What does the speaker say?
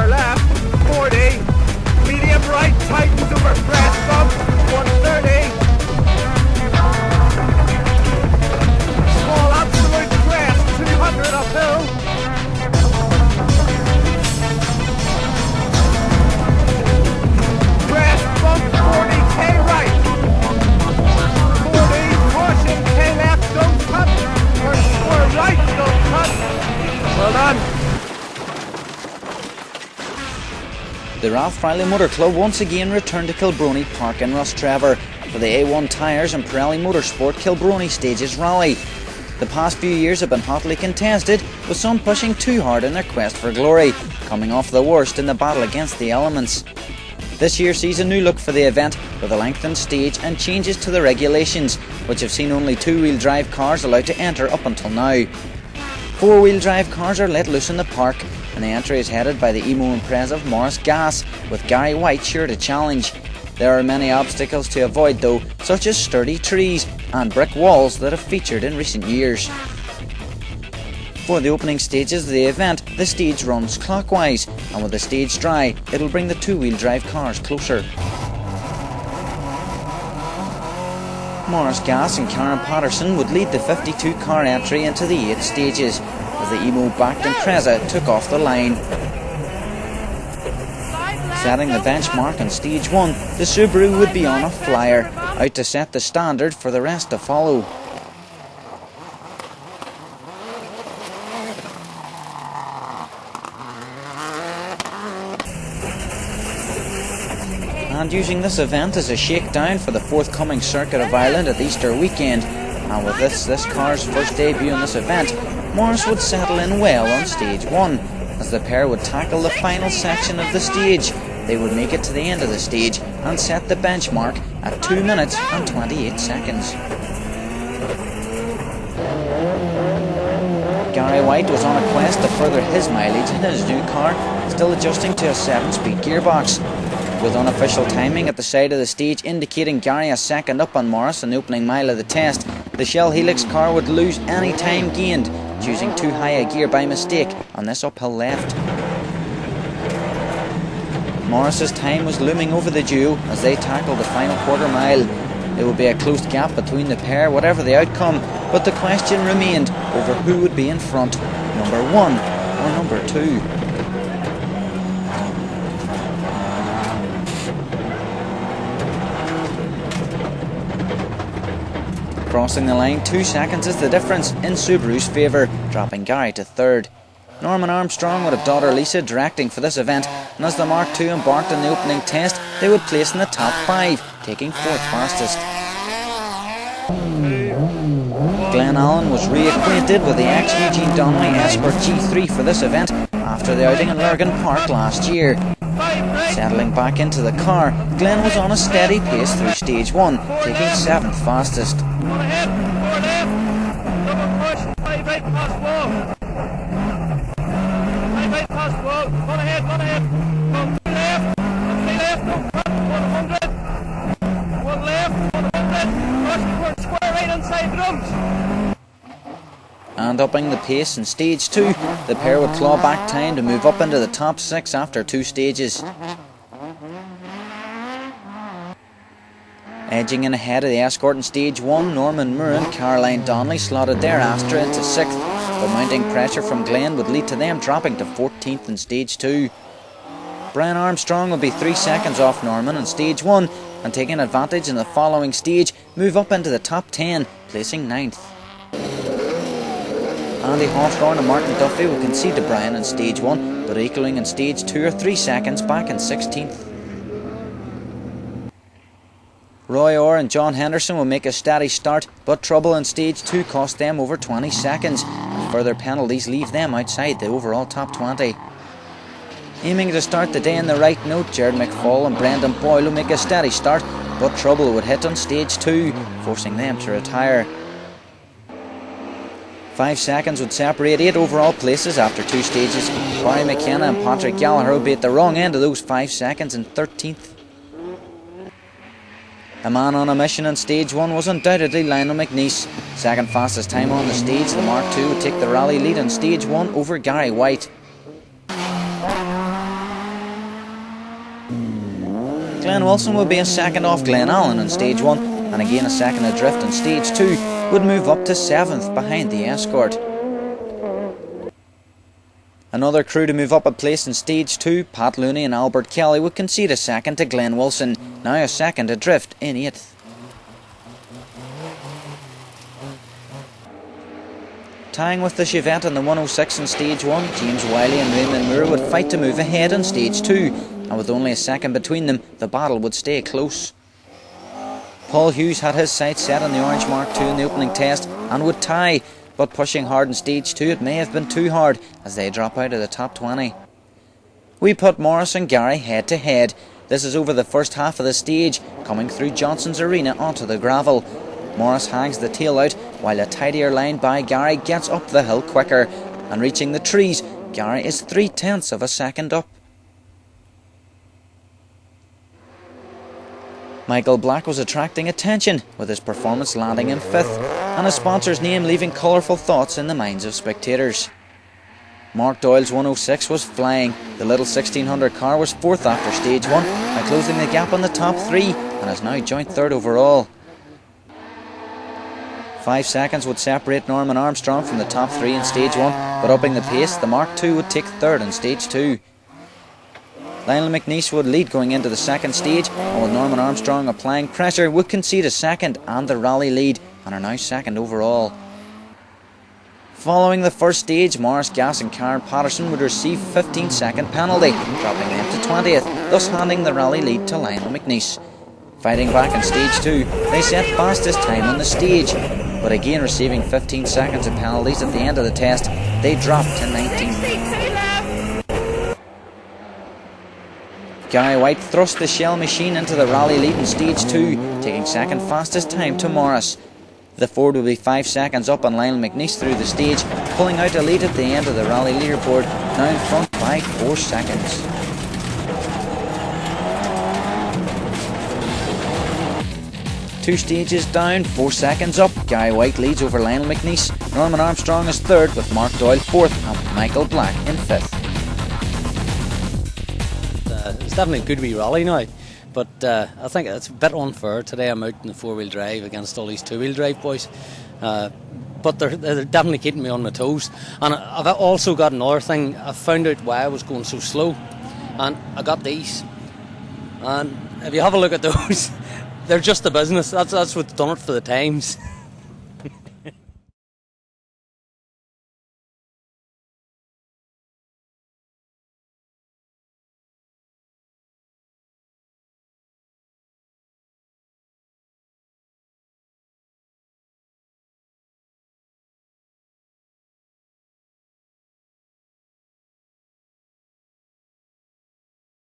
far left, 40. Medium right tightens over crest bump, 130. Small absolute crest, 200 uphill. Crest bump, 40, K right. 40, caution, K left, don't cut. Or right, don't cut. Well done. The Rathfriland Motor Club once again returned to Kilbroney Park in Rostrevor for the A1 Tyres and Pirelli Motorsport Kilbroney Stages Rally. The past few years have been hotly contested, with some pushing too hard in their quest for glory, coming off the worst in the battle against the elements. This year sees a new look for the event, with a lengthened stage and changes to the regulations, which have seen only two-wheel drive cars allowed to enter up until now. Four-wheel drive cars are let loose in the park, and the entry is headed by the emo-impressive Morris Gas, with Gary White sure to challenge. There are many obstacles to avoid though, such as sturdy trees and brick walls that have featured in recent years. For the opening stages of the event, the stage runs clockwise, and with the stage dry, it'll bring the two-wheel drive cars closer. Morris Gas and Karen Patterson would lead the 52-car entry into the 8 stages, as the emo-backed Impreza took off the line. Setting the benchmark on stage 1, the Subaru would be on a flyer, out to set the standard for the rest to follow. And using this event as a shakedown for the forthcoming Circuit of Ireland at Easter weekend, and with this car's first debut in this event, Morris would settle in well on stage 1, as the pair would tackle the final section of the stage. They would make it to the end of the stage and set the benchmark at 2 minutes and 28 seconds. Gary White was on a quest to further his mileage in his new car, still adjusting to a 7-speed gearbox. With unofficial timing at the side of the stage indicating Gary a second up on Morris in the opening mile of the test, the Shell Helix car would lose any time gained, choosing too high a gear by mistake on this uphill left. Morris's time was looming over the duo as they tackled the final quarter mile. There would be a close gap between the pair whatever the outcome, but the question remained over who would be in front, number 1 or number 2. Crossing the line, 2 seconds is the difference in Subaru's favour, dropping Gary to 3rd. Norman Armstrong would have daughter Lisa directing for this event, and as the Mark II embarked on the opening test, they would place in the top 5, taking 4th fastest. Glenn Allen was reacquainted with the ex-Eugene Donnelly Escort G3 for this event after the outing in Lurgan Park last year. Settling back into the car, Glenn was on a steady pace through stage 1, taking 7th fastest. And upping the pace in stage 2, the pair would claw back time to move up into the top 6 after 2 stages. Edging in ahead of the Escort in stage 1, Norman Moore and Caroline Donnelly slotted their Astra into 6th, but mounting pressure from Glenn would lead to them dropping to 14th in stage 2. Brian Armstrong would be 3 seconds off Norman in stage 1, and taking advantage in the following stage, move up into the top 10, placing 9th. Andy Hawthorne and Martin Duffy will concede to Brian in stage 1, but equaling in stage 2 or 3 seconds back in 16th. Roy Orr and John Henderson will make a steady start, but trouble in stage 2 cost them over 20 seconds, and further penalties leave them outside the overall top 20. Aiming to start the day in the right note, Jared McFall and Brendan Boyle will make a steady start, but trouble would hit on stage 2, forcing them to retire. 5 seconds would separate 8 overall places after 2 stages. Barry McKenna and Patrick Gallagher will be at the wrong end of those 5 seconds in 13th. A man on a mission in stage 1 was undoubtedly Lionel McNeice. Second fastest time on the stage, the Mark II would take the rally lead in stage 1 over Gary White. Glenn Wilson would be a second off Glen Allen in stage 1, and again a second adrift in stage 2 would move up to 7th behind the escort. Another crew to move up a place in stage 2, Pat Looney and Albert Kelly, would concede a second to Glenn Wilson, now a second adrift in 8th. Tying with the Chevette in the 106 in stage 1, James Wiley and Raymond Moore would fight to move ahead in stage 2, and with only a second between them, the battle would stay close. Paul Hughes had his sights set on the Orange Mark II in the opening test and would tie, but pushing hard in stage 2 it may have been too hard as they drop out of the top 20. We put Morris and Gary head to head. This is over the first half of the stage, coming through Johnson's Arena onto the gravel. Morris hangs the tail out, while a tidier line by Gary gets up the hill quicker, and reaching the trees, Gary is 3/10 of a second up. Michael Black was attracting attention, with his performance landing in 5th, and his sponsor's name leaving colourful thoughts in the minds of spectators. Mark Doyle's 106 was flying. The little 1600 car was 4th after stage 1, by closing the gap on the top 3, and is now joint 3rd overall. 5 seconds would separate Norman Armstrong from the top 3 in stage 1, but upping the pace, the Mark II would take 3rd in stage 2. Lionel McNeice would lead going into the second stage, and with Norman Armstrong applying pressure, would concede a second and the rally lead, and are now 2nd overall. Following the first stage, Morris Gass and Karen Patterson would receive 15-second penalty, dropping them to 20th, thus handing the rally lead to Lionel McNeice. Fighting back in stage 2, they set fastest time on the stage, but again receiving 15 seconds of penalties at the end of the test, they dropped to 19th. Gary White thrust the Shell machine into the rally lead in stage 2, taking second fastest time to Morris. The Ford will be 5 seconds up on Lionel McNeice through the stage, pulling out a lead at the end of the rally leaderboard, now in front by 4 seconds. Two stages down, 4 seconds up, Gary White leads over Lionel McNeice. Norman Armstrong is 3rd, with Mark Doyle 4th and Michael Black in 5th. It's definitely a good wee rally now, but I think it's a bit unfair. Today I'm out in the 4-wheel drive against all these 2-wheel drive boys, but they're definitely keeping me on my toes. And I've also got another thing. I found out why I was going so slow, and I got these, and if you have a look at those, they're just a business. That's what's done it for the times.